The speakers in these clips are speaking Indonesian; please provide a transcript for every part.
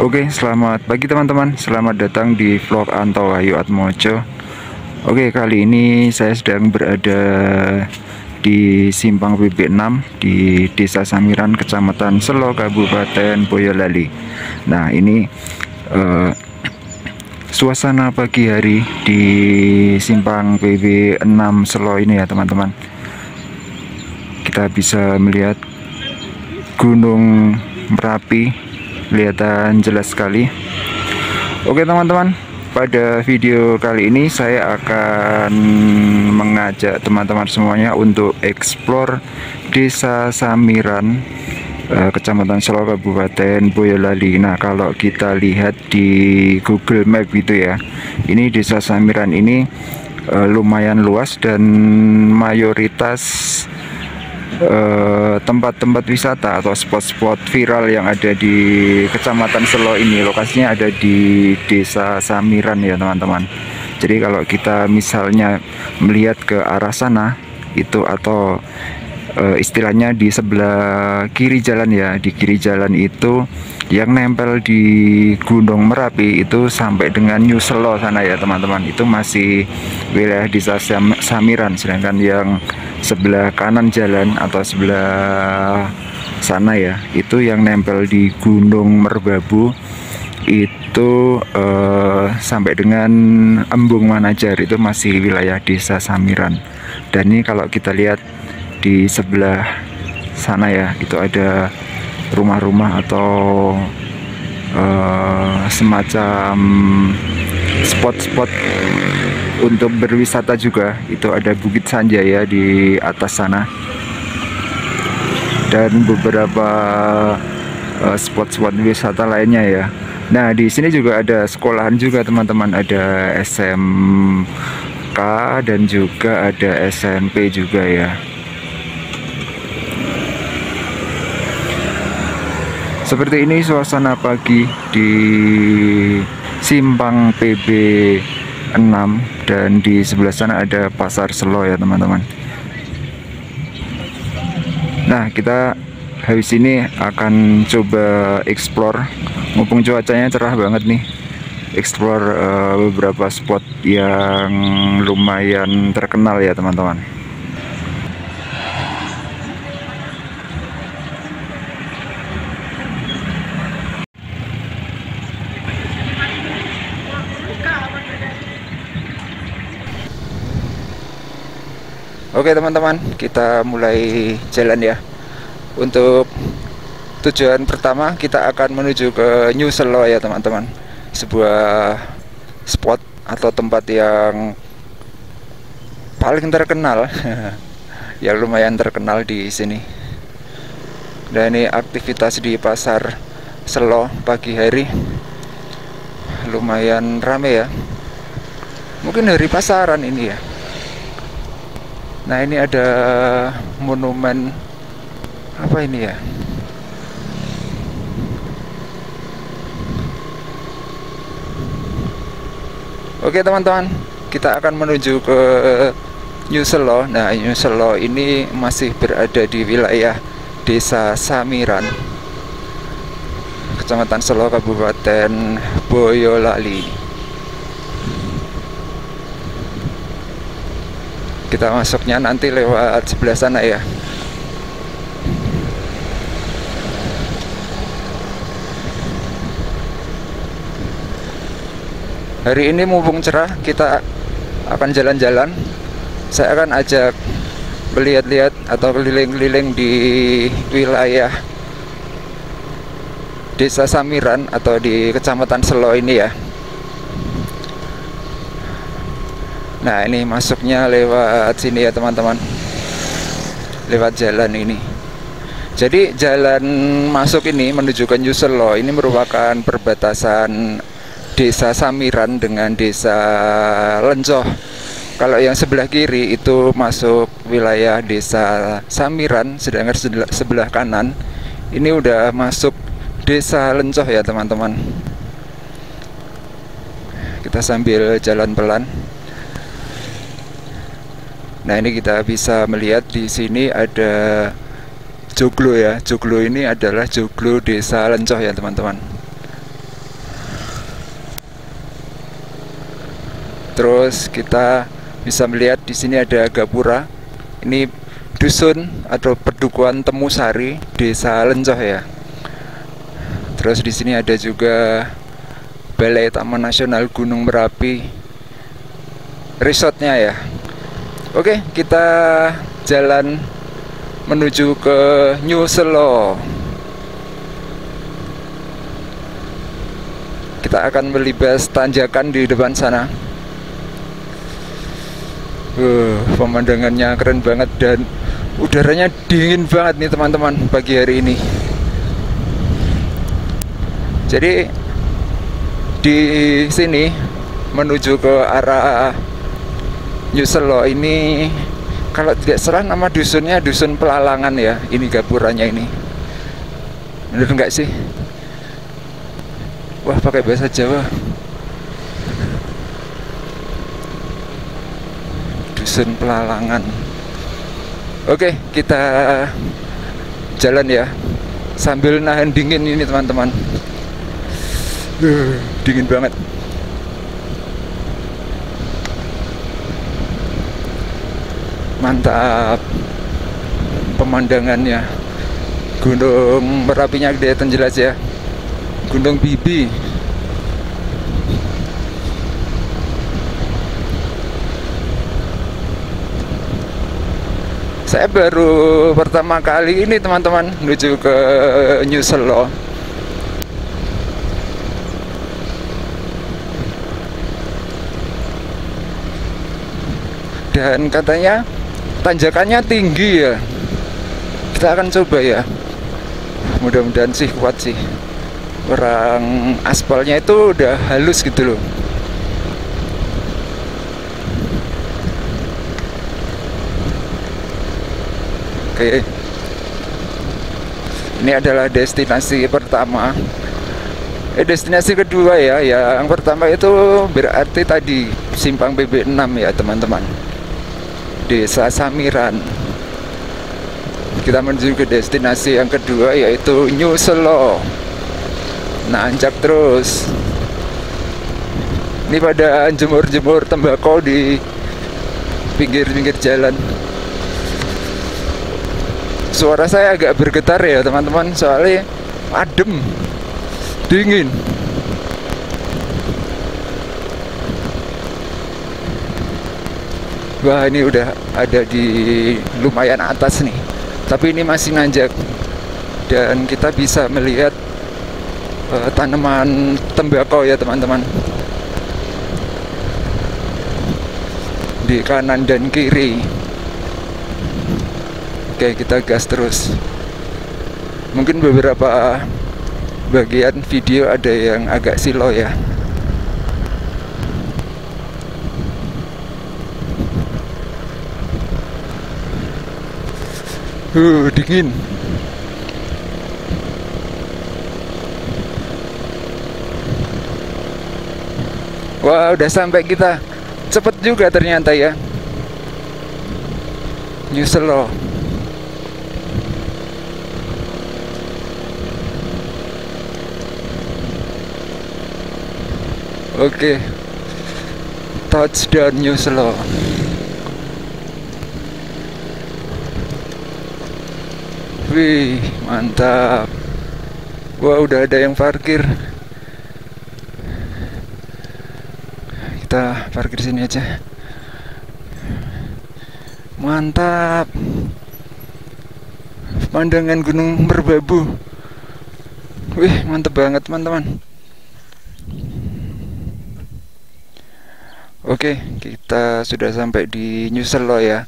Oke, selamat pagi teman-teman. Selamat datang di vlog Anto Wahyu Atmojo. Oke, kali ini saya sedang berada di Simpang PB6 di Desa Samiran, Kecamatan Selo, Kabupaten Boyolali. Nah, ini suasana pagi hari di Simpang PB6 Selo ini ya teman-teman. Kita bisa melihat Gunung Merapi, kelihatan jelas sekali. Oke teman-teman, pada video kali ini saya akan mengajak teman-teman semuanya untuk explore Desa Samiran, Kecamatan Selo, Kabupaten Boyolali. Nah, kalau kita lihat di Google Map gitu ya, ini Desa Samiran ini lumayan luas dan mayoritas tempat-tempat wisata atau spot-spot viral yang ada di Kecamatan Selo ini lokasinya ada di Desa Samiran ya teman-teman. Jadi kalau kita misalnya melihat ke arah sana itu atau istilahnya di sebelah kiri jalan ya, di kiri jalan itu yang nempel di Gunung Merapi itu sampai dengan New Selo sana ya teman-teman, itu masih wilayah Desa Samiran. Sedangkan yang sebelah kanan jalan atau sebelah sana ya, itu yang nempel di Gunung Merbabu itu sampai dengan Embung Manajar itu masih wilayah Desa Samiran. Dan ini kalau kita lihat di sebelah sana ya, itu ada rumah-rumah atau semacam spot-spot untuk berwisata juga. Itu ada Bukit Sanjaya di atas sana dan beberapa spot-spot wisata lainnya ya. Nah, di sini juga ada sekolahan juga teman-teman, ada SMK dan juga ada SMP juga ya. Seperti ini suasana pagi di Simpang PB6 dan di sebelah sana ada Pasar Selo ya teman-teman. Nah, kita habis ini akan coba explore, mumpung cuacanya cerah banget nih, explore beberapa spot yang lumayan terkenal ya teman-teman. Oke teman-teman, kita mulai jalan ya. Untuk tujuan pertama kita akan menuju ke New Selo ya teman-teman, sebuah spot atau tempat yang paling terkenal yang lumayan terkenal di sini. Dan ini aktivitas di Pasar Selo pagi hari lumayan rame ya, mungkin hari pasaran ini ya. Nah, ini ada monumen apa ini ya? Oke teman-teman, kita akan menuju ke New Selo. Nah, New Selo ini masih berada di wilayah Desa Samiran, Kecamatan Selo, Kabupaten Boyolali. Kita masuknya nanti lewat sebelah sana ya. Hari ini mumpung cerah, kita akan jalan-jalan. Saya akan ajak melihat-lihat atau keliling-keliling di wilayah Desa Samiran atau di Kecamatan Selo ini ya. Nah, ini masuknya lewat sini ya teman-teman, lewat jalan ini. Jadi jalan masuk ini menuju ke New Selo ini merupakan perbatasan Desa Samiran dengan Desa Lencoh. Kalau yang sebelah kiri itu masuk wilayah Desa Samiran, sedangkan sebelah kanan ini udah masuk Desa Lencoh ya teman-teman. Kita sambil jalan pelan. Nah, ini kita bisa melihat di sini ada joglo ya. Joglo ini adalah joglo Desa Lencoh ya teman-teman. Terus kita bisa melihat di sini ada gapura. Ini dusun atau pedukuhan Temusari, Desa Lencoh ya. Terus di sini ada juga Balai Taman Nasional Gunung Merapi, resortnya ya. Oke, kita jalan menuju ke New Selo. Kita akan melibas tanjakan di depan sana. Pemandangannya keren banget dan udaranya dingin banget nih teman-teman pagi hari ini. Jadi di sini menuju ke arah New Selo ini, kalau tidak salah nama dusunnya Dusun Pelalangan ya. Ini gapuranya ini. Bener nggak sih? Wah, pakai bahasa Jawa. Dusun Pelalangan. Oke, kita jalan ya. Sambil nahan dingin ini teman-teman. Dingin banget. Mantap pemandangannya. Gunung Merapinya kelihatan jelas ya. Gunung Bibi. Saya baru pertama kali ini teman-teman menuju ke New Selo. Dan katanya tanjakannya tinggi ya. Kita akan coba ya. Mudah-mudahan sih kuat sih. Orang aspalnya itu udah halus gitu loh. Oke. Ini adalah destinasi pertama. Destinasi kedua ya. Yang pertama itu berarti tadi Simpang BB6 ya teman-teman. Desa Samiran. Kita menuju ke destinasi yang kedua yaitu New Selo. Nanjak terus. Ini pada jemur-jemur tembakau di pinggir-pinggir jalan. Suara saya agak bergetar ya teman-teman, soalnya adem, dingin. Wah, ini udah ada di lumayan atas nih, tapi ini masih nanjak. Dan kita bisa melihat tanaman tembakau ya teman-teman, di kanan dan kiri. Oke, kita gas terus. Mungkin beberapa bagian video ada yang agak silau ya. Dingin. Wah, udah sampai kita. Cepet juga ternyata ya. New Selo. Oke. Touchdown New Selo. Wih, mantap. Wah, udah ada yang parkir. Kita parkir sini aja. Mantap. Pemandangan Gunung Merbabu. Wih, mantap banget teman-teman. Oke, kita sudah sampai di New Selo ya.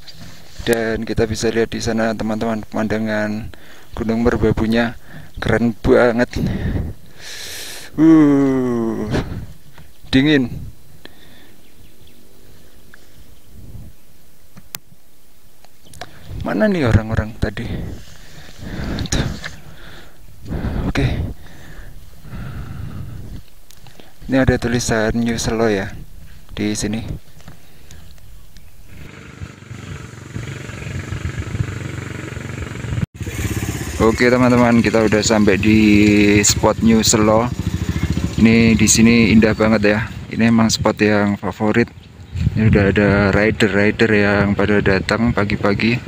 Dan kita bisa lihat di sana teman-teman, pemandangan Gunung Merbabunya keren banget. Dingin. Mana nih orang-orang tadi? Tuh. Oke. Ini ada tulisan New Selo ya di sini. Oke teman-teman, kita udah sampai di spot New Selo. Ini di sini indah banget ya. Ini emang spot yang favorit Ini udah ada rider-rider yang pada datang pagi-pagi.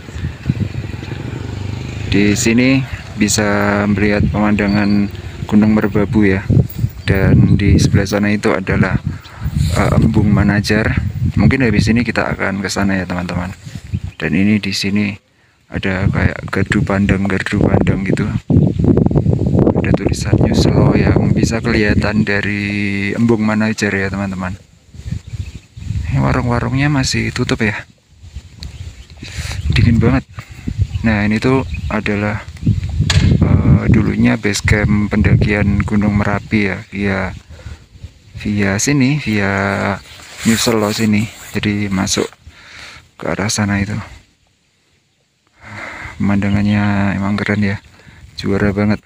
Di sini bisa melihat pemandangan Gunung Merbabu ya. Dan di sebelah sana itu adalah Embung Manajar. Mungkin habis ini kita akan ke sana ya teman-teman. Dan ini di sini ada kayak gardu pandang gitu. Ada tulisan New Slow yang bisa kelihatan dari Embung Manajar ya teman-teman. Warung-warungnya masih tutup ya, dingin banget. Nah ini tuh adalah dulunya base camp pendakian Gunung Merapi ya, via sini, via New Selo sini. Jadi masuk ke arah sana itu. Pemandangannya emang keren ya, juara banget.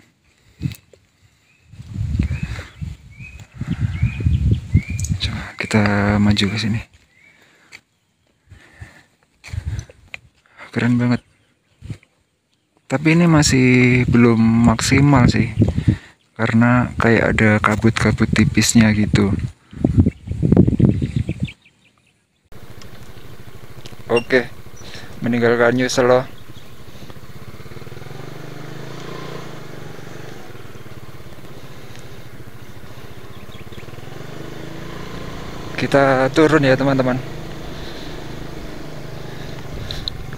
Coba kita maju ke sini. Keren banget. Tapi ini masih belum maksimal sih, karena kayak ada kabut-kabut tipisnya gitu. Oke, meninggalkan New Selo. Kita turun ya teman-teman.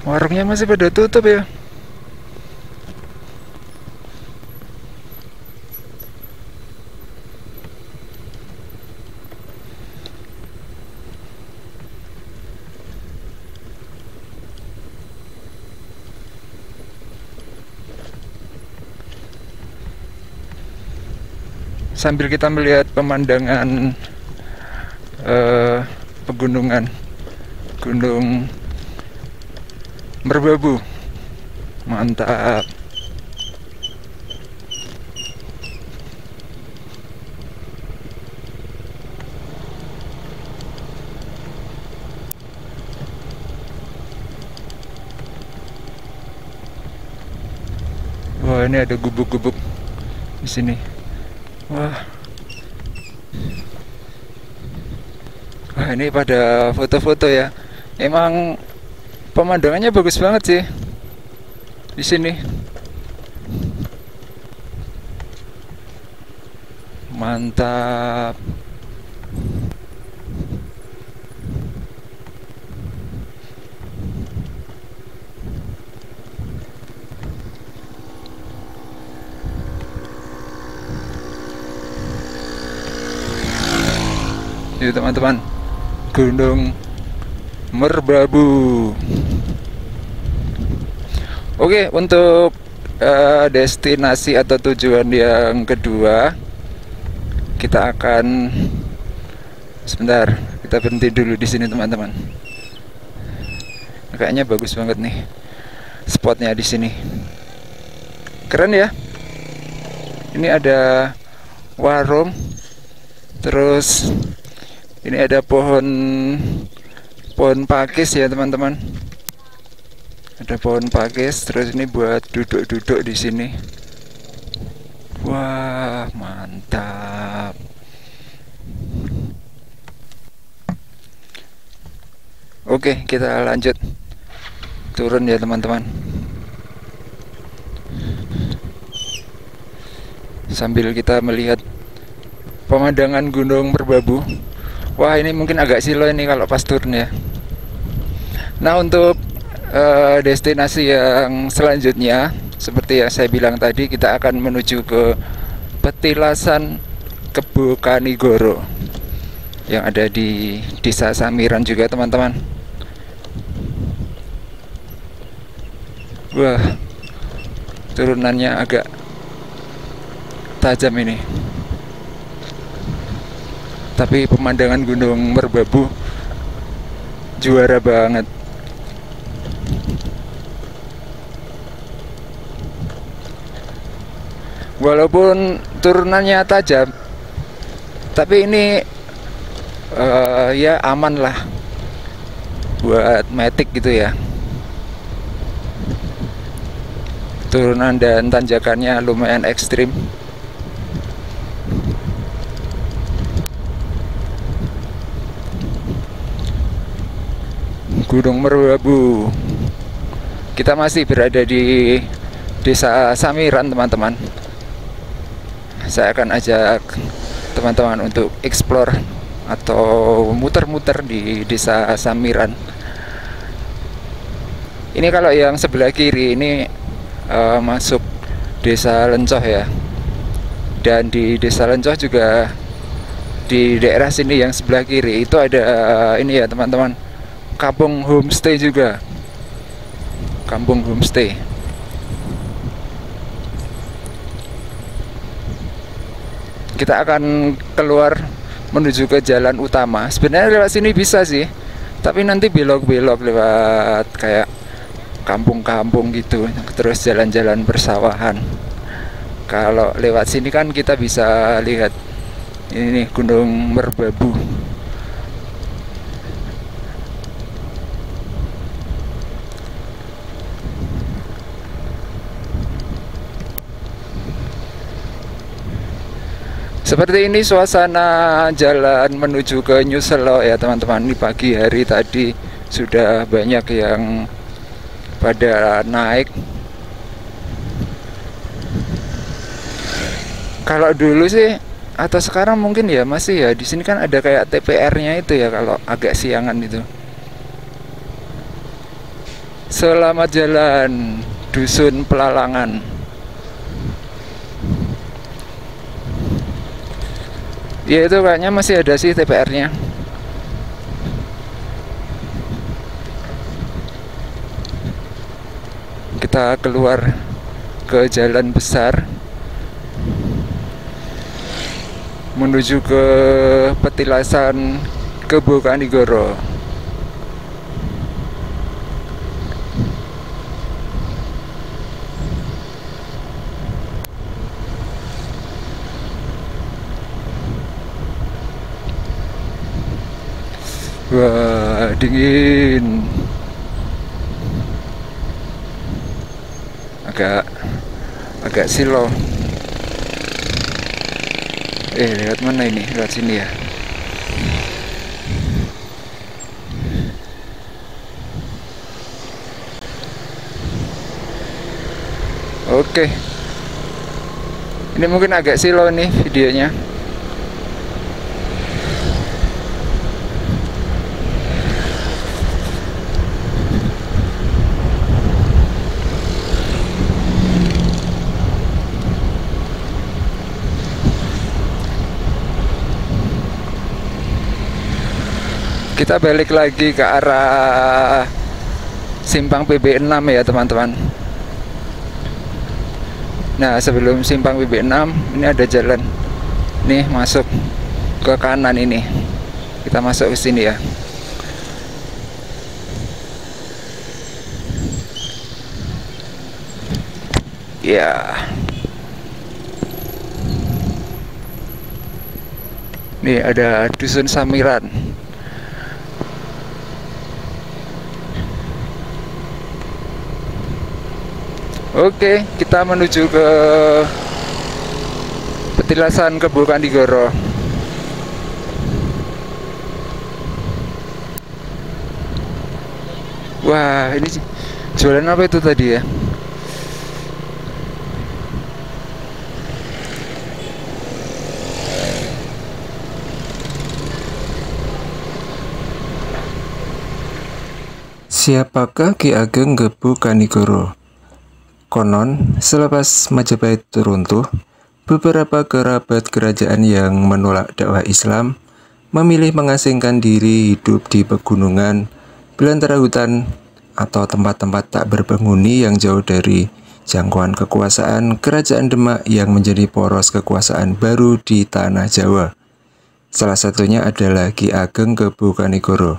Warungnya masih pada tutup ya. Sambil kita melihat pemandangan pegunungan Gunung Merbabu. Mantap. Wah, ini ada gubuk-gubuk di sini. Wah. Wah, ini pada foto-foto ya. Emang pemandangannya bagus banget sih di sini. Mantap. Ini teman-teman, Gunung Merbabu. Oke, untuk destinasi atau tujuan yang kedua, kita akan sebentar, kita berhenti dulu di sini teman-teman. Kayaknya bagus banget nih spotnya di sini. Keren ya. Ini ada warung, terus ini ada pohon pakis ya teman-teman. Ada pohon pakis, terus ini buat duduk-duduk di sini. Wah, mantap. Oke, kita lanjut turun ya teman-teman. Sambil kita melihat pemandangan Gunung Merbabu. Wah, ini mungkin agak silo ini kalau pas turun ya. Nah, untuk destinasi yang selanjutnya, seperti yang saya bilang tadi, kita akan menuju ke Petilasan Kebo Kanigoro yang ada di Desa Samiran juga teman-teman. Wah, turunannya agak tajam ini. Tapi pemandangan Gunung Merbabu juara banget. Walaupun turunannya tajam, tapi ini ya aman lah buat metik gitu ya. Turunan dan tanjakannya lumayan ekstrim. Gunung Merbabu. Kita masih berada di Desa Samiran, teman-teman. Saya akan ajak teman-teman untuk explore atau muter-muter di Desa Samiran. Ini kalau yang sebelah kiri ini masuk Desa Lencoh ya. Dan di Desa Lencoh juga, di daerah sini yang sebelah kiri itu ada ini ya teman-teman, kampung homestay juga. Kampung homestay. Kita akan keluar menuju ke jalan utama. Sebenarnya lewat sini bisa sih, tapi nanti belok-belok lewat kayak kampung-kampung gitu, terus jalan-jalan persawahan. Kalau lewat sini kan kita bisa lihat ini Gunung Merbabu. Seperti ini suasana jalan menuju ke New Selo ya teman-teman. Di pagi hari tadi sudah banyak yang pada naik. Kalau dulu sih atau sekarang mungkin ya masih ya, di sini kan ada kayak TPR-nya itu ya kalau agak siangan itu. Selamat jalan Dusun Pelalangan. Ya itu kayaknya masih ada sih TPR-nya. Kita keluar ke jalan besar menuju ke petilasan Kebo Kanigoro. Wah, dingin. Agak silau. Lewat mana ini? Lewat sini ya. Oke. Ini mungkin agak silau nih videonya. Kita balik lagi ke arah simpang PB6 ya teman-teman. Nah sebelum simpang PB6 ini ada jalan nih masuk ke kanan ini. Kita masuk ke sini ya. Ya. Nih ada Dusun Samiran. Oke, kita menuju ke petilasan Kebo Kanigoro. Wah, ini jualan apa itu tadi ya? Siapakah Ki Ageng Kebo Kanigoro? Konon, selepas Majapahit runtuh, beberapa kerabat kerajaan yang menolak dakwah Islam memilih mengasingkan diri hidup di pegunungan, belantara hutan, atau tempat-tempat tak berpenghuni yang jauh dari jangkauan kekuasaan Kerajaan Demak yang menjadi poros kekuasaan baru di tanah Jawa. Salah satunya adalah Ki Ageng Kebo Kanigoro.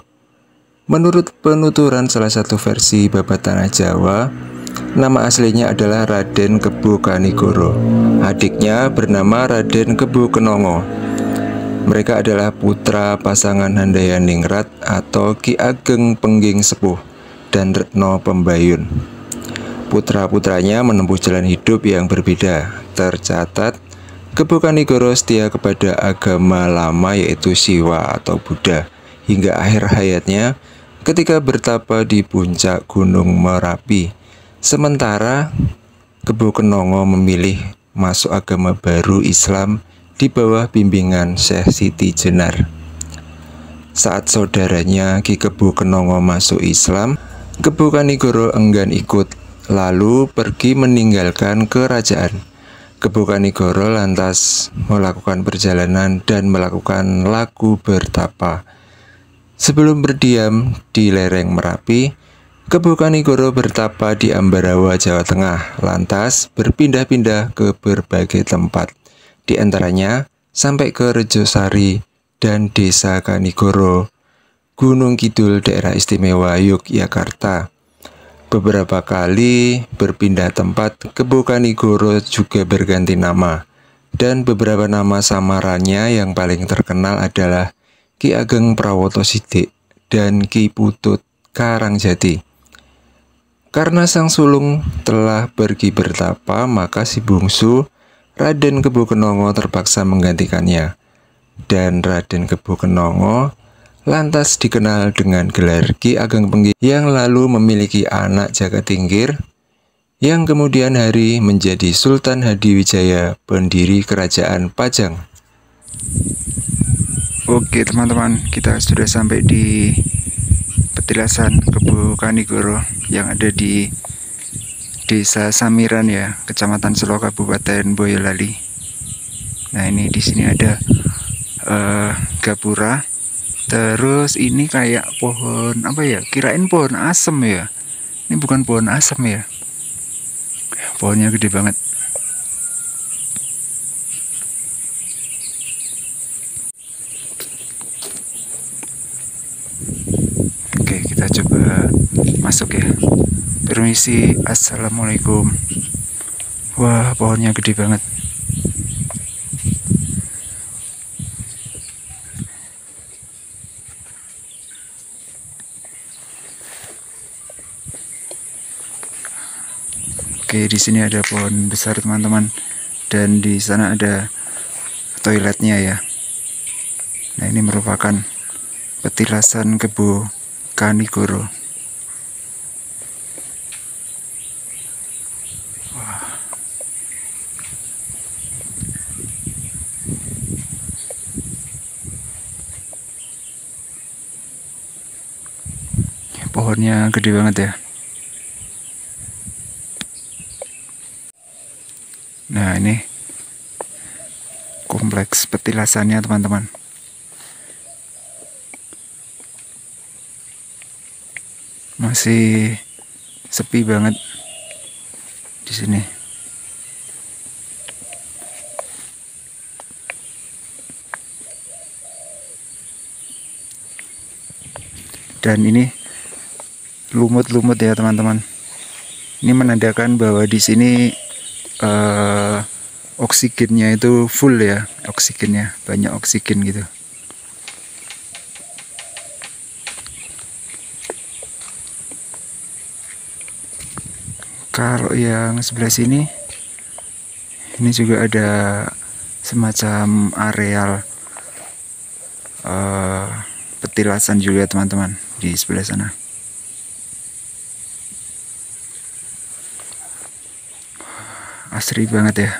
Menurut penuturan salah satu versi Babat Tanah Jawa, nama aslinya adalah Raden Kebo Kanigoro. Adiknya bernama Raden Kebo Kenongo. Mereka adalah putra pasangan Handayaningrat atau Ki Ageng Pengging Sepuh dan Retno Pembayun. Putra-putranya menempuh jalan hidup yang berbeda. Tercatat, Kebo Kanigoro setia kepada agama lama yaitu Siwa atau Buddha. Hingga akhir hayatnya, ketika bertapa di puncak Gunung Merapi. Sementara Kebo Kenongo memilih masuk agama baru Islam di bawah bimbingan Syekh Siti Jenar. Saat saudaranya Ki Kebo Kenongo masuk Islam, Kebo Kanigoro enggan ikut, lalu pergi meninggalkan kerajaan. Kebo Kanigoro lantas melakukan perjalanan dan melakukan laku bertapa. Sebelum berdiam di lereng Merapi, Kebo Kanigoro bertapa di Ambarawa, Jawa Tengah, lantas berpindah-pindah ke berbagai tempat, di antaranya sampai ke Rejosari dan Desa Kanigoro, Gunung Kidul, Daerah Istimewa Yogyakarta. Beberapa kali berpindah tempat, Kebo Kanigoro juga berganti nama, dan beberapa nama samarannya yang paling terkenal adalah Ki Ageng Prawotosidik dan Ki Putut Karangjati. Karena sang sulung telah pergi bertapa, maka si bungsu Raden Kebo Kenongo terpaksa menggantikannya, dan Raden Kebo Kenongo lantas dikenal dengan gelar Ki Ageng Penggih, yang lalu memiliki anak Jakatingkir, yang kemudian hari menjadi Sultan Hadiwijaya, pendiri Kerajaan Pajang. Oke teman-teman, kita sudah sampai di petilasan Kebo Kanigoro yang ada di Desa Samiran ya, Kecamatan Selo, Kabupaten Boyolali. Nah ini di sini ada gapura. Terus ini kayak pohon apa ya? Kirain pohon asem ya. Ini bukan pohon asem ya. Pohonnya gede banget. Oke, kita coba masuk ya. Permisi, assalamualaikum. Wah, pohonnya gede banget. Oke, di sini ada pohon besar teman-teman, dan di sana ada toiletnya ya. Nah ini merupakan petilasan Kebo Kanigoro. Wah. Pohonnya gede banget ya. Nah ini kompleks petilasannya teman-teman. Masih sepi banget di sini. Dan ini lumut-lumut ya teman-teman. Ini menandakan bahwa di sini oksigennya itu full ya, oksigennya banyak oksigen gitu. Kalau yang sebelah sini ini juga ada semacam areal petilasan juga teman-teman di sebelah sana. Asri banget ya.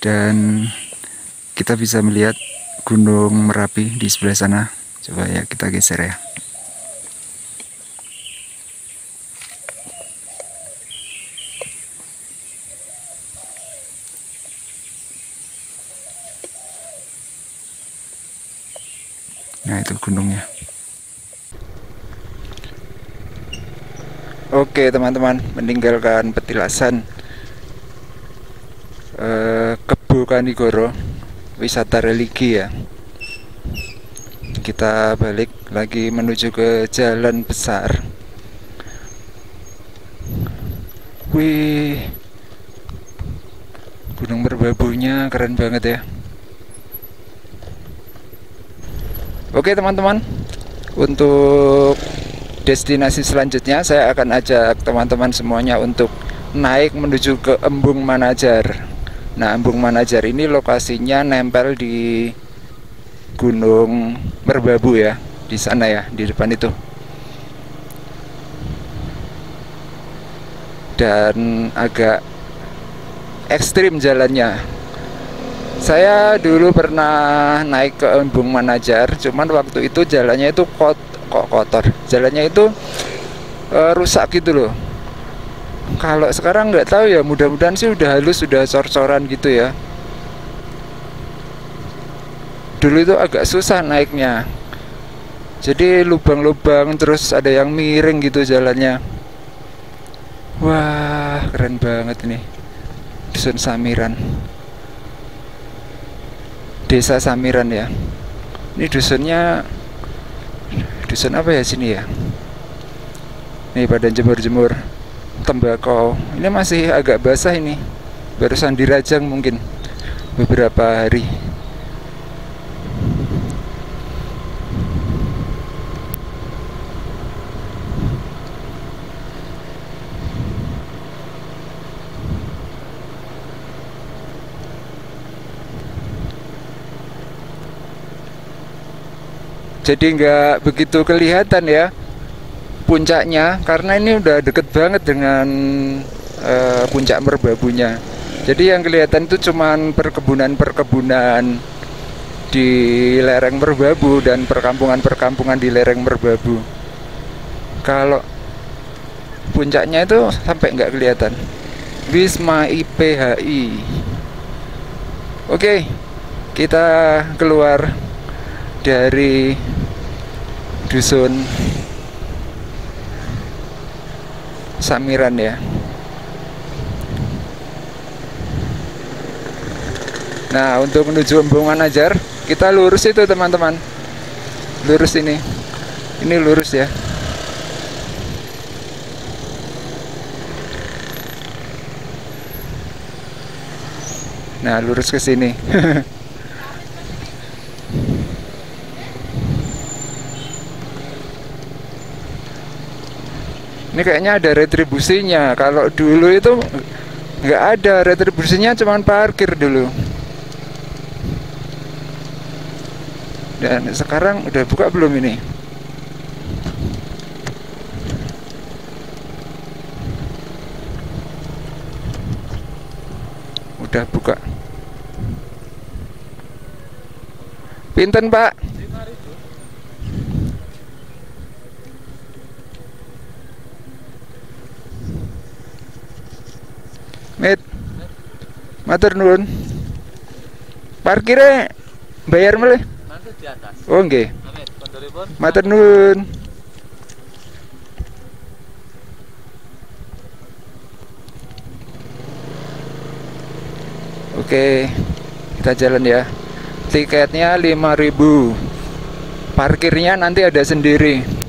Dan kita bisa melihat Gunung Merapi di sebelah sana. Coba ya kita geser ya. Nah itu gunungnya. Oke teman-teman, meninggalkan petilasan Kebo Kanigoro, wisata religi ya. Kita balik lagi menuju ke jalan besar. Wih, gunung merbabunya keren banget ya. Oke teman-teman, untuk destinasi selanjutnya saya akan ajak teman-teman semuanya untuk naik menuju ke Embung Manajar. Nah, Embung Manajar ini lokasinya nempel di Gunung Merbabu ya, di sana ya, di depan itu. Dan agak ekstrim jalannya. Saya dulu pernah naik ke Embung Manajar, cuman waktu itu jalannya itu kotor. Jalannya itu rusak gitu loh. Kalau sekarang nggak tahu ya, mudah-mudahan sih udah halus, sudah cor-coran gitu ya. Dulu itu agak susah naiknya. Jadi lubang-lubang, terus ada yang miring gitu jalannya. Wah, keren banget ini. Dusun Samiran. Desa Samiran ya. Ini dusun apa ya sini ya? Nih pada jemur-jemur tembakau. Ini masih agak basah ini. Barusan dirajang mungkin beberapa hari. Jadi nggak begitu kelihatan ya puncaknya, karena ini udah deket banget dengan puncak Merbabunya. Jadi yang kelihatan itu cuman perkebunan-perkebunan di lereng Merbabu dan perkampungan-perkampungan di lereng Merbabu. Kalau puncaknya itu sampai nggak kelihatan. Wisma IPHI. Oke, kita keluar dari dusun Samiran ya. Nah, untuk menuju Embung Manajar, kita lurus itu teman-teman. Lurus ini. Ini lurus ya. Nah, lurus ke sini. Ini kayaknya ada retribusinya. Kalau dulu itu nggak ada retribusinya, cuman parkir dulu. Dan sekarang udah buka belum ini? Udah buka. Pinten Pak? Mit, matur nuwun. Parkirnya bayar meleh? Nanti di atas. Oh nggih. Amit, kondoripun. Matur nuwun. Oke, kita jalan ya. Tiketnya 5.000. Parkirnya nanti ada sendiri.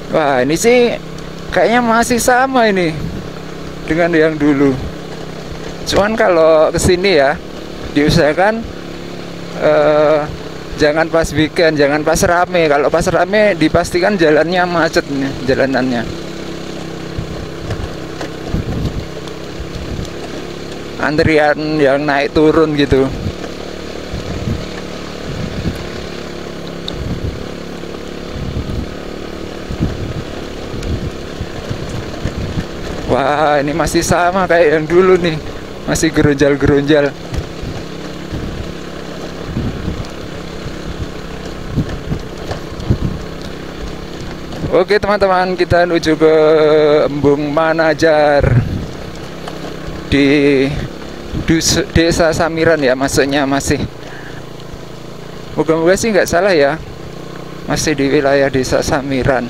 Wah, ini sih kayaknya masih sama ini dengan yang dulu. Cuman kalau kesini ya, diusahakan jangan pas weekend, jangan pas rame. Kalau pas rame dipastikan jalannya macet nih, jalanannya. Antrian yang naik turun gitu. Wah, ini masih sama kayak yang dulu nih. Masih geronjal-geronjal. Oke teman-teman, kita menuju ke Embung Manajar di Desa Samiran ya, maksudnya masih. Moga-moga sih nggak salah ya. Masih di wilayah Desa Samiran,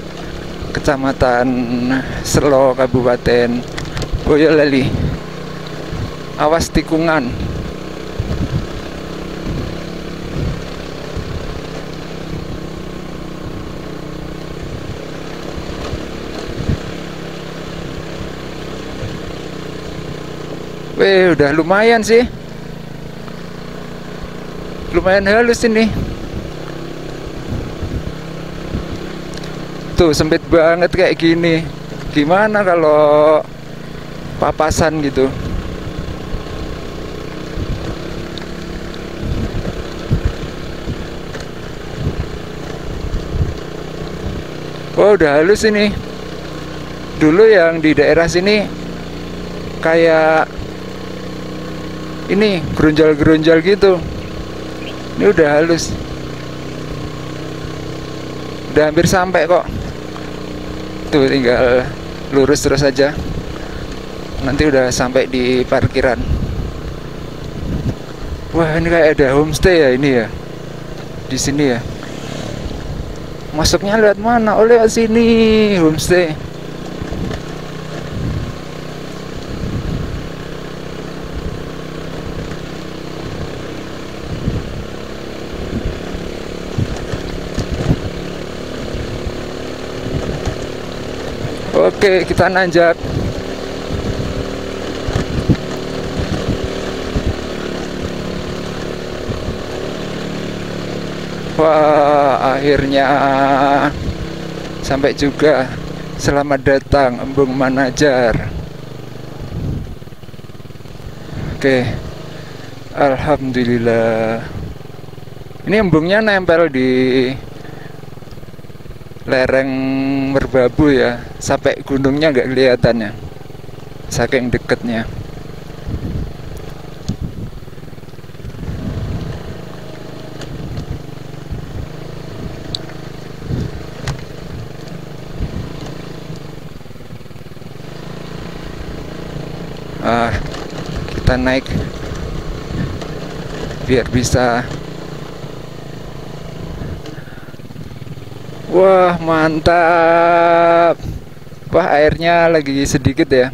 Kecamatan Selo, Kabupaten Boyolali. Awas tikungan. Weh, udah lumayan sih. Lumayan halus ini. Tuh, sempit banget kayak gini. gimana kalau papasan gitu. Oh, udah halus ini. Dulu yang di daerah sini kayak ini gerunjal-gerunjal gitu. Ini udah halus. Udah hampir sampai kok. Tuh tinggal lurus terus aja. Nanti udah sampai di parkiran. Wah, ini kayak ada homestay ya ini ya. Di sini ya. Masuknya lewat mana? Oh, lewat sini homestay. Oke, kita nanjak. Wah, akhirnya sampai juga. Selamat datang Embung Manajar. Oke, alhamdulillah. Ini embungnya nempel di lereng Merbabu ya, sampai gunungnya nggak kelihatan ya, saking deketnya. Kita naik biar bisa. Wah, mantap. Wah, airnya lagi sedikit ya.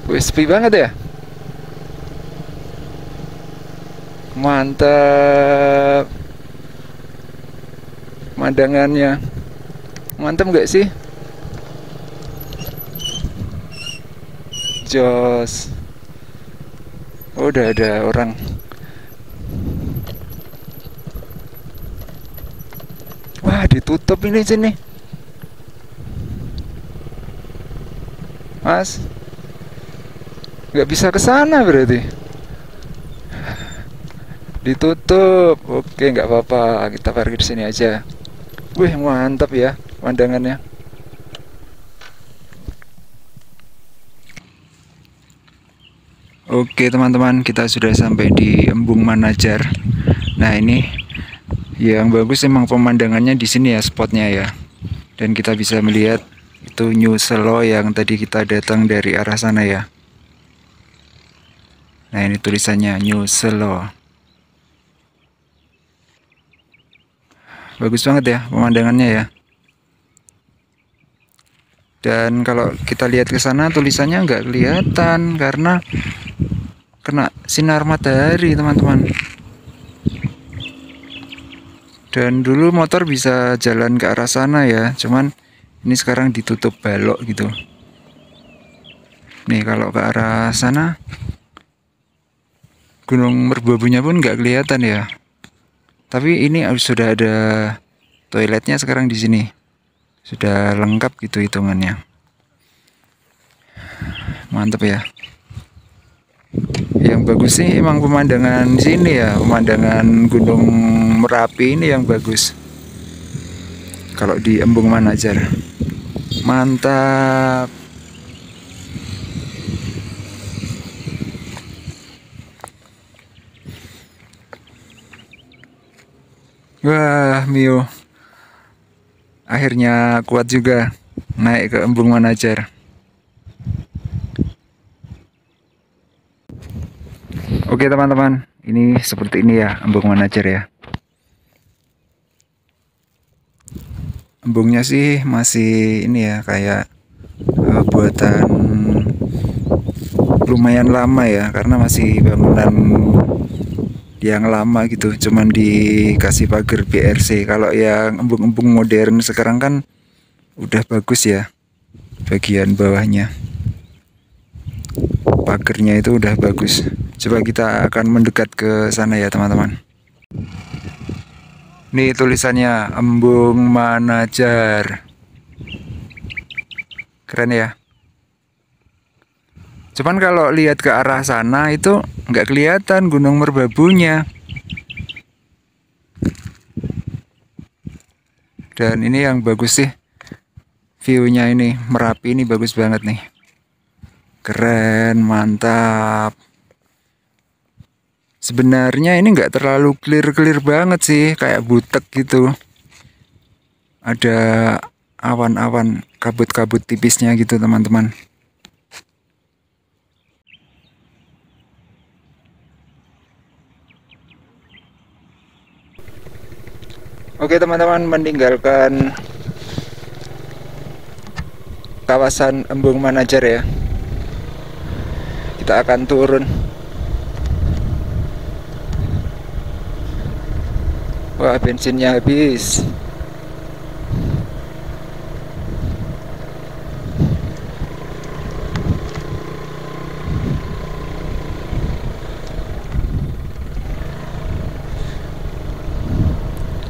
Wih, sepi banget ya. Mantap. Pemandangannya mantap nggak sih? Jos. Oh, udah ada orang. Wah, ditutup ini sini. Mas, nggak bisa ke sana berarti. Ditutup. Oke, nggak apa-apa. Kita parkir sini aja. Wih, mantap ya pemandangannya. Oke teman-teman, kita sudah sampai di Embung Manajar. Nah, ini yang bagus emang pemandangannya di sini ya, spotnya ya. Dan kita bisa melihat itu New Selo yang tadi kita datang dari arah sana ya. Nah, ini tulisannya New Selo. Bagus banget ya pemandangannya ya. Dan kalau kita lihat ke sana tulisannya nggak kelihatan karena kena sinar matahari teman-teman. Dan dulu motor bisa jalan ke arah sana ya, cuman ini sekarang ditutup balok gitu. Nih kalau ke arah sana Gunung Merbabunya pun nggak kelihatan ya. Tapi ini sudah ada toiletnya sekarang di sini. Sudah lengkap gitu hitungannya. Mantap ya. Yang bagus sih emang pemandangan sini ya, pemandangan Gunung Merapi ini yang bagus. Kalau di Embung Manajar. Mantap. Wah, Mio. Akhirnya kuat juga naik ke Embung Manajar. Oke teman-teman, ini seperti ini ya Embung Manajar ya. Embungnya sih masih ini ya, kayak buatan lumayan lama ya, karena masih bangunan yang lama gitu, cuman dikasih pagar BRC. Kalau yang embung-embung modern sekarang kan udah bagus ya, bagian bawahnya pagernya itu udah bagus. Coba kita akan mendekat ke sana ya teman-teman. Nih tulisannya Embung Manajar. Keren ya. Cuman kalau lihat ke arah sana itu nggak kelihatan Gunung Merbabunya. Dan ini yang bagus sih, view-nya ini Merapi ini bagus banget nih. Keren, mantap. Sebenarnya ini nggak terlalu clear banget sih, kayak butek gitu. Ada awan-awan, kabut-kabut tipisnya gitu teman-teman. Oke teman-teman, meninggalkan kawasan Embung Manajer ya. Kita akan turun. Wah, bensinnya habis.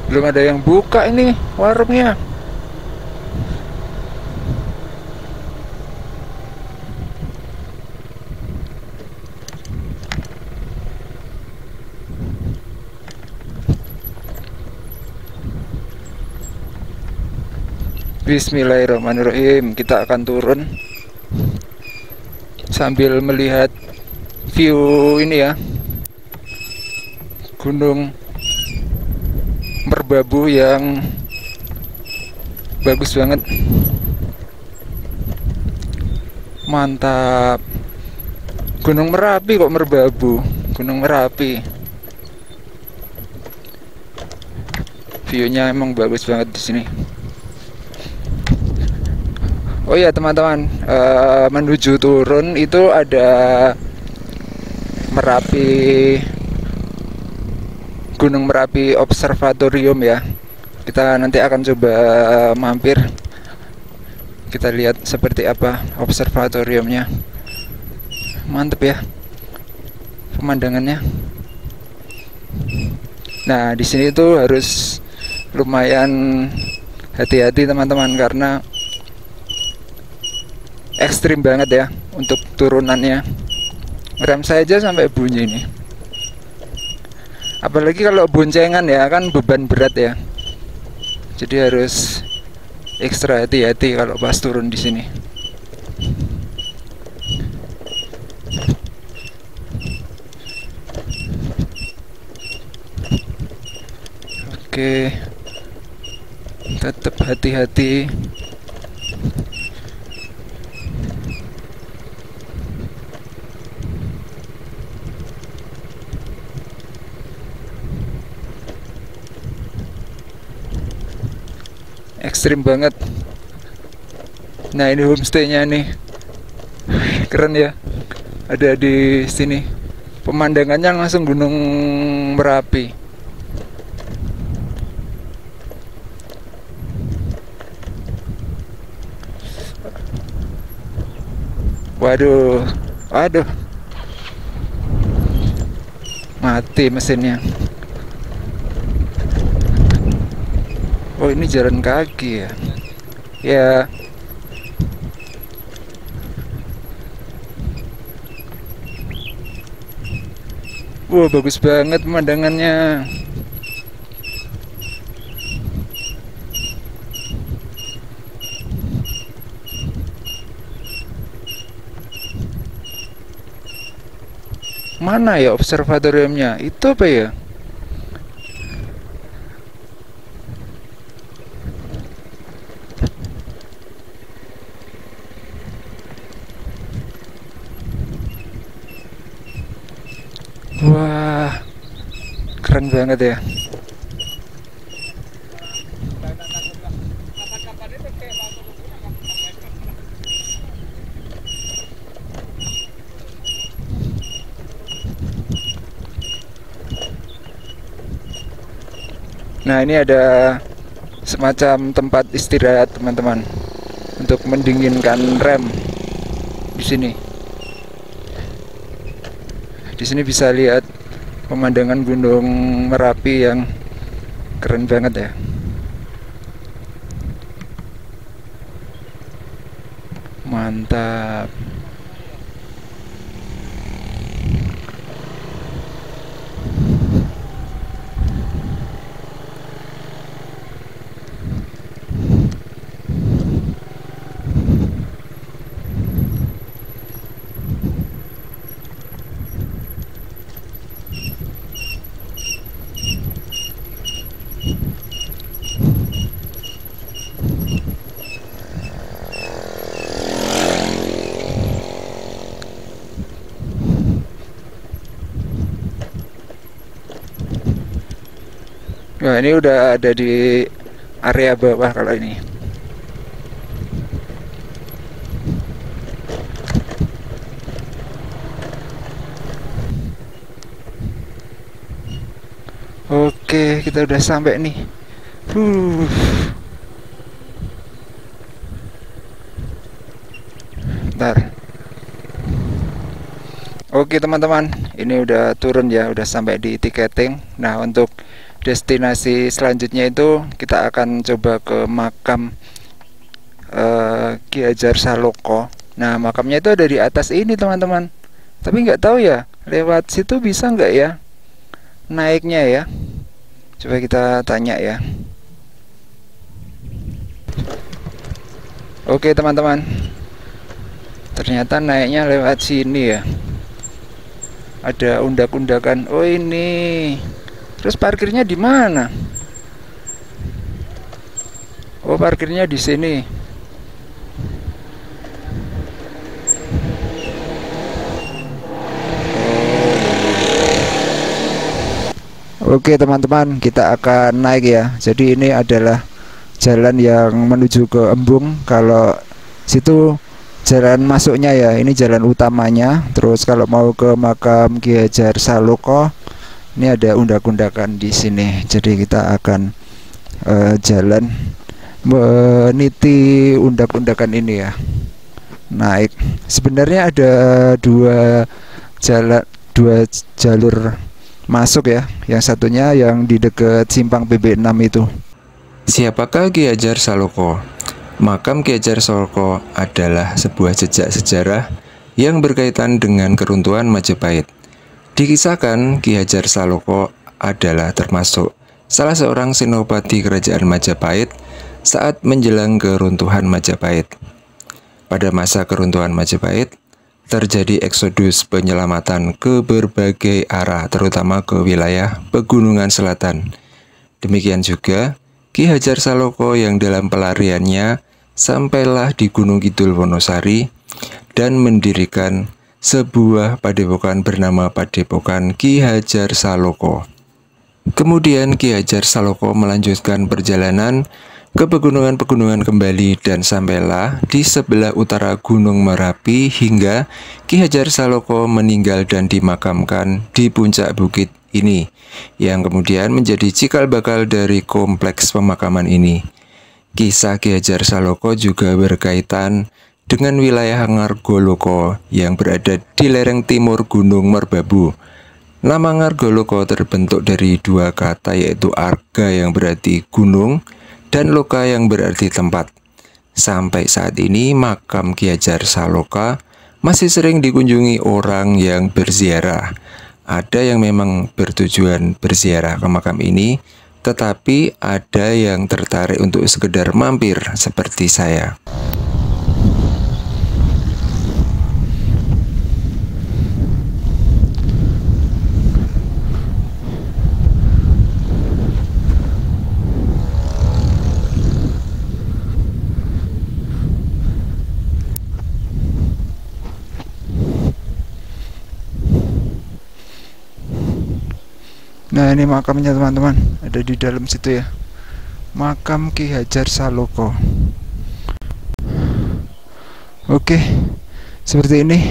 Belum ada yang buka ini warungnya. Bismillahirrahmanirrahim. Kita akan turun sambil melihat view ini ya, Gunung Merbabu yang bagus banget. Mantap. Gunung Merapi kok Merbabu. Gunung Merapi. View-nya emang bagus banget di sini. Oh ya teman-teman, menuju turun itu ada Merapi, Gunung Merapi Observatorium ya. Kita nanti akan coba mampir. Kita lihat seperti apa observatoriumnya. Mantep ya pemandangannya. Nah di sini tuh harus lumayan hati-hati teman-teman karena ekstrim banget ya untuk turunannya. Rem saja sampai bunyi ini. Apalagi kalau boncengan ya, kan beban berat ya. Jadi harus ekstra hati-hati kalau pas turun di sini. Oke. Tetap hati-hati. Ekstrim banget. Nah ini homestaynya nih, keren ya, ada di sini. Pemandangannya langsung Gunung Merapi. Waduh, waduh, mati mesinnya. Oh ini jalan kaki ya. Ya. Wah bagus banget pemandangannya. Mana ya observatoriumnya? Itu apa ya? Wah, keren banget ya. Nah, ini ada semacam tempat istirahat teman-teman untuk mendinginkan rem di sini. Di sini bisa lihat pemandangan Gunung Merapi yang keren banget ya. Mantap. Nah, ini udah ada di area bawah kalau ini. Oke, kita udah sampai nih. Bentar. Oke teman-teman, ini udah turun ya, udah sampai di tiketing. Nah, untuk destinasi selanjutnya itu kita akan coba ke makam Ki Hajar Saloka. Nah, makamnya itu ada di atas ini teman-teman. Tapi nggak tahu ya, lewat situ bisa nggak ya naiknya ya. Coba kita tanya ya. Oke teman-teman, ternyata naiknya lewat sini ya. Ada undak-undakan. Oh ini. Terus parkirnya di mana? Oh, parkirnya di sini. Oke teman-teman, kita akan naik ya. Jadi ini adalah jalan yang menuju ke Embung. Kalau situ jalan masuknya ya, ini jalan utamanya. Terus kalau mau ke makam Ki Hajar Saloka, ini ada undak-undakan di sini. Jadi kita akan jalan meniti undak-undakan ini ya. Naik. Sebenarnya ada dua jalur masuk ya. Yang satunya yang di dekat simpang PB6 itu. Siapakah Ki Hajar Saloka? Makam Ki Hajar Saloka adalah sebuah jejak sejarah yang berkaitan dengan keruntuhan Majapahit. Dikisahkan Ki Hajar Saloka adalah termasuk salah seorang senopati kerajaan Majapahit saat menjelang keruntuhan Majapahit. Pada masa keruntuhan Majapahit, terjadi eksodus penyelamatan ke berbagai arah, terutama ke wilayah pegunungan selatan. Demikian juga Ki Hajar Saloka yang dalam pelariannya sampailah di Gunung Kidul Wonosari dan mendirikan sebuah padepokan bernama Padepokan Ki Hajar Saloka. Kemudian Ki Hajar Saloka melanjutkan perjalanan ke pegunungan-pegunungan kembali dan sampailah di sebelah utara Gunung Merapi hingga Ki Hajar Saloka meninggal dan dimakamkan di puncak bukit ini, yang kemudian menjadi cikal bakal dari kompleks pemakaman ini. Kisah Ki Hajar Saloka juga berkaitan dengan wilayah Ngargoloko yang berada di lereng timur Gunung Merbabu. Nama Ngargoloko terbentuk dari dua kata, yaitu arga yang berarti gunung dan loka yang berarti tempat. Sampai saat ini makam Ki Hajar Saloka masih sering dikunjungi orang yang berziarah. Ada yang memang bertujuan berziarah ke makam ini, tetapi ada yang tertarik untuk sekedar mampir seperti saya. Nah, ini makamnya teman-teman, ada di dalam situ ya. Makam Ki Hajar Saloka. Oke, seperti ini.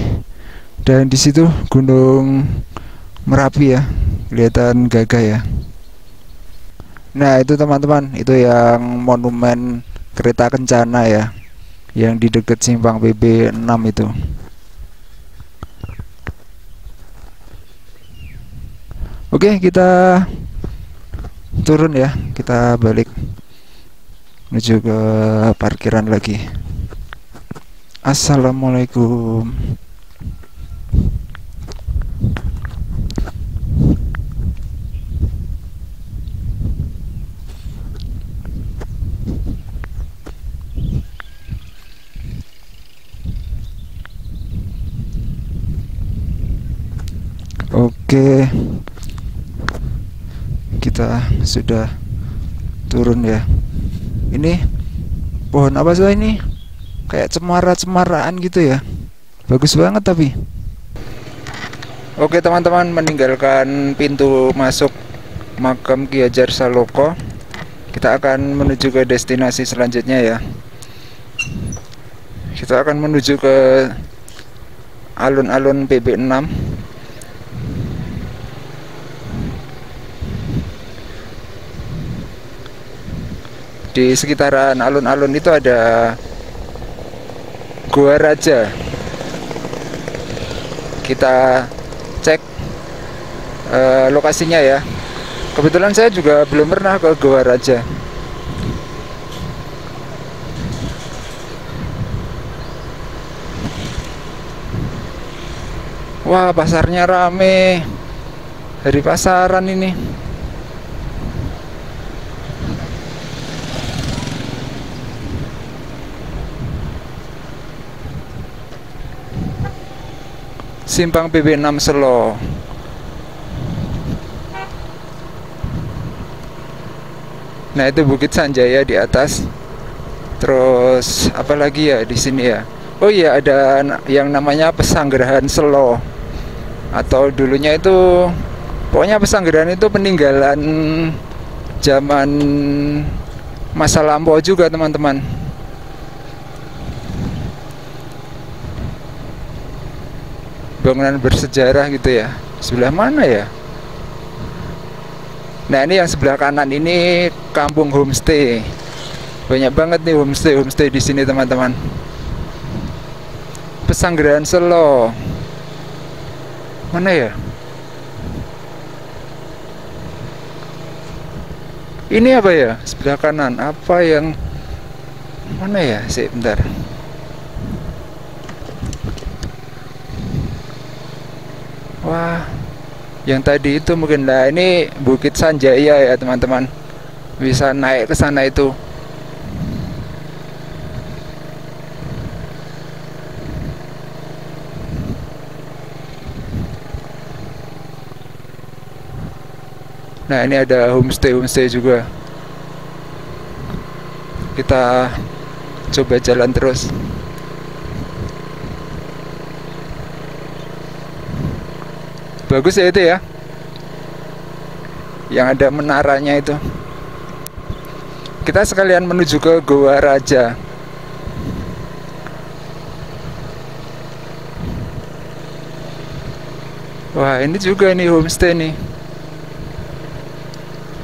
Dan di situ Gunung Merapi ya, kelihatan gagah ya. Nah, itu teman-teman, itu yang monumen kereta kencana ya, yang di dekat simpang PB6 itu. Oke, kita turun ya, kita balik menuju ke parkiran lagi. Assalamualaikum. Oke, kita sudah turun ya. Ini pohon apa sih ini? Kayak cemara-cemaraan gitu ya. Bagus banget tapi. Oke teman-teman, meninggalkan pintu masuk makam Ki Hajar Saloka, kita akan menuju ke destinasi selanjutnya ya. Kita akan menuju ke alun-alun PB6. Di sekitaran alun-alun itu ada Gua Raja. Kita cek lokasinya ya. Kebetulan saya juga belum pernah ke Gua Raja. Wah, pasarnya rame. Hari pasaran ini. Simpang PB6 Selo. Nah, itu Bukit Sanjaya di atas. Terus apa lagi ya di sini ya? Oh iya, ada yang namanya Pesanggerahan Selo. Atau dulunya itu pokoknya Pesanggerahan itu peninggalan zaman masa lampau juga, teman-teman. Bangunan bersejarah gitu ya. Sebelah mana ya? Nah, ini yang sebelah kanan ini kampung homestay. Banyak banget nih homestay di sini, teman-teman. Pesanggerahan Selo. Mana ya? Ini apa ya? Sebelah kanan. Apa yang mana ya? Sih, bentar. Wah, yang tadi itu mungkin. Nah, ini Bukit Sanjaya ya, teman-teman. Bisa naik ke sana itu. Nah, ini ada homestay juga. Kita coba jalan terus. Bagus ya itu ya, yang ada menaranya itu. Kita sekalian menuju ke Gua Raja. Wah, ini juga nih homestay nih.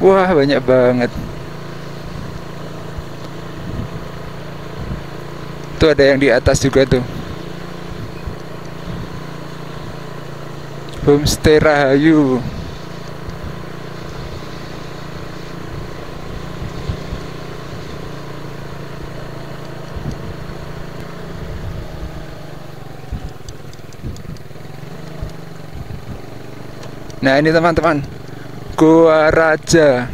Wah, banyak banget. Tuh ada yang di atas juga tuh. Homestay Rahayu. Nah, ini teman-teman, Gua Raja.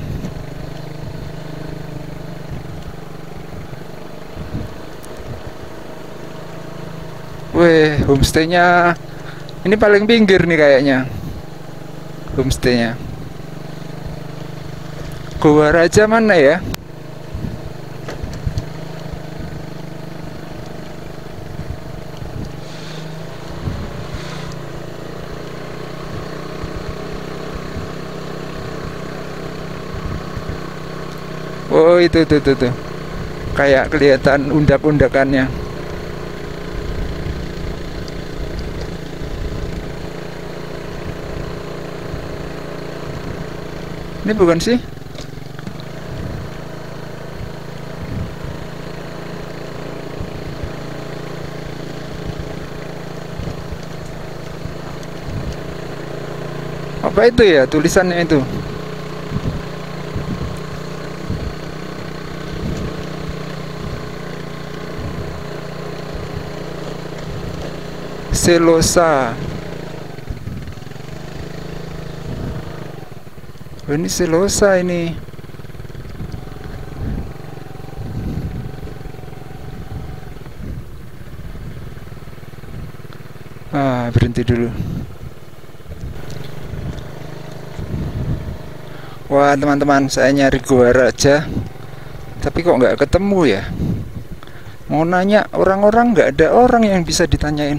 Weh, homestaynya ini paling pinggir nih kayaknya. Homestaynya Gua Raja mana ya? Oh, itu tuh. Kayak kelihatan undak-undakannya. Ini bukan sih? Apa itu ya tulisannya itu? Selosa. Oh, ini Selosa ini. Berhenti dulu. Wah teman-teman, saya nyari Gua Raja, tapi kok nggak ketemu ya. Mau nanya orang-orang, nggak ada orang yang bisa ditanyain.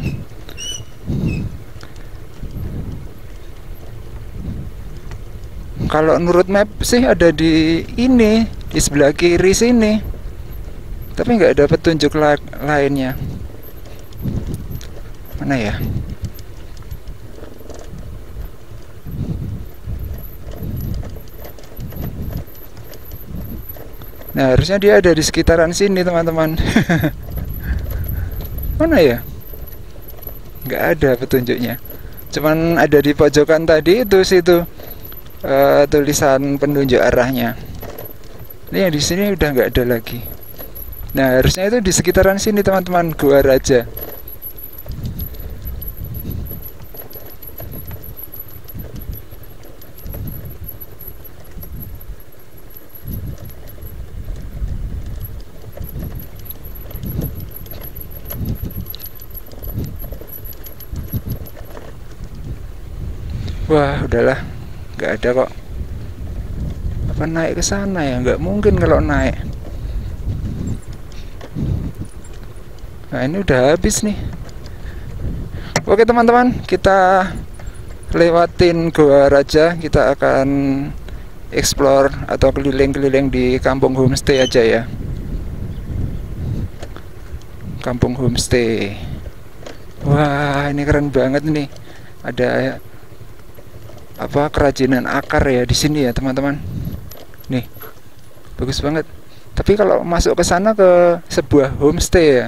Kalau menurut map sih ada di ini, di sebelah kiri sini, tapi nggak ada petunjuk lainnya. Mana ya? Nah, harusnya dia ada di sekitaran sini, teman-teman. Mana ya? Nggak ada petunjuknya. Cuman ada di pojokan tadi itu situ, tulisan penunjuk arahnya. Ini yang di sini udah nggak ada lagi. Nah, harusnya itu di sekitaran sini, teman-teman, Gua Raja. Wah, udahlah, nggak ada kok. Apa naik ke sana ya? Nggak mungkin kalau naik. Nah, ini udah habis nih. Oke teman-teman, kita lewatin Gua Raja. Kita akan explore atau keliling-keliling di kampung homestay aja ya. Kampung homestay. Wah, ini keren banget nih. Ada apa, kerajinan akar ya di sini ya teman-teman. Nih, bagus banget. Tapi kalau masuk ke sana, ke sebuah homestay ya,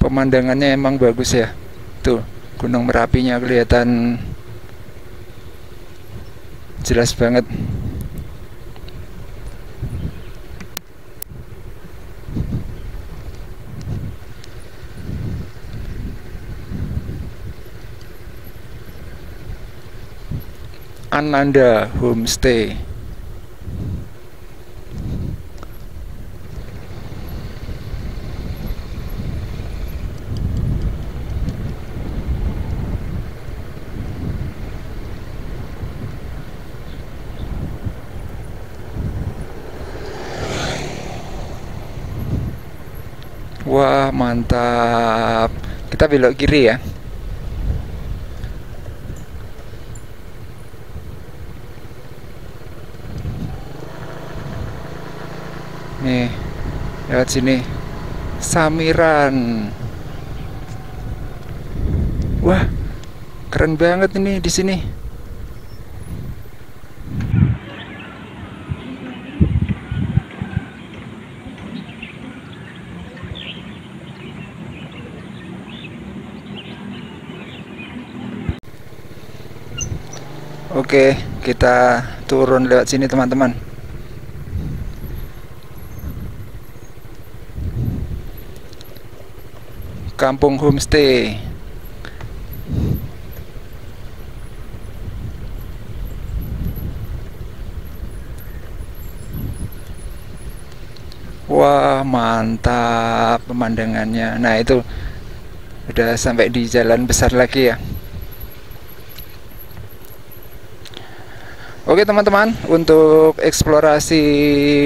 pemandangannya emang bagus ya. Tuh, Gunung Merapinya kelihatan jelas banget. Ananda Homestay. Wah, mantap. Kita belok kiri ya. Nih, lewat sini. Samiran. Wah, keren banget ini di sini. Oke, kita turun lewat sini teman-teman. Kampung homestay. Wah, mantap pemandangannya. Nah, itu udah sampai di jalan besar lagi ya. Oke teman-teman, untuk eksplorasi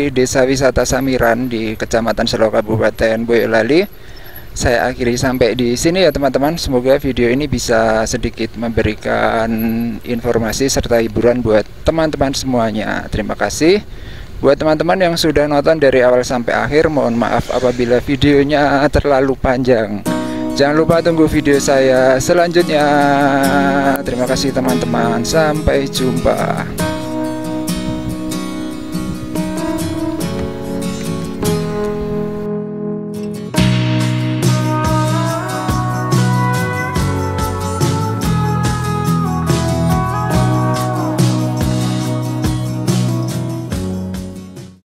desa wisata Samiran di Kecamatan Selo, Kabupaten Boyolali, saya akhiri sampai di sini ya teman-teman. Semoga video ini bisa sedikit memberikan informasi serta hiburan buat teman-teman semuanya. Terima kasih. Buat teman-teman yang sudah nonton dari awal sampai akhir, mohon maaf apabila videonya terlalu panjang. Jangan lupa tunggu video saya selanjutnya. Terima kasih teman-teman. Sampai jumpa.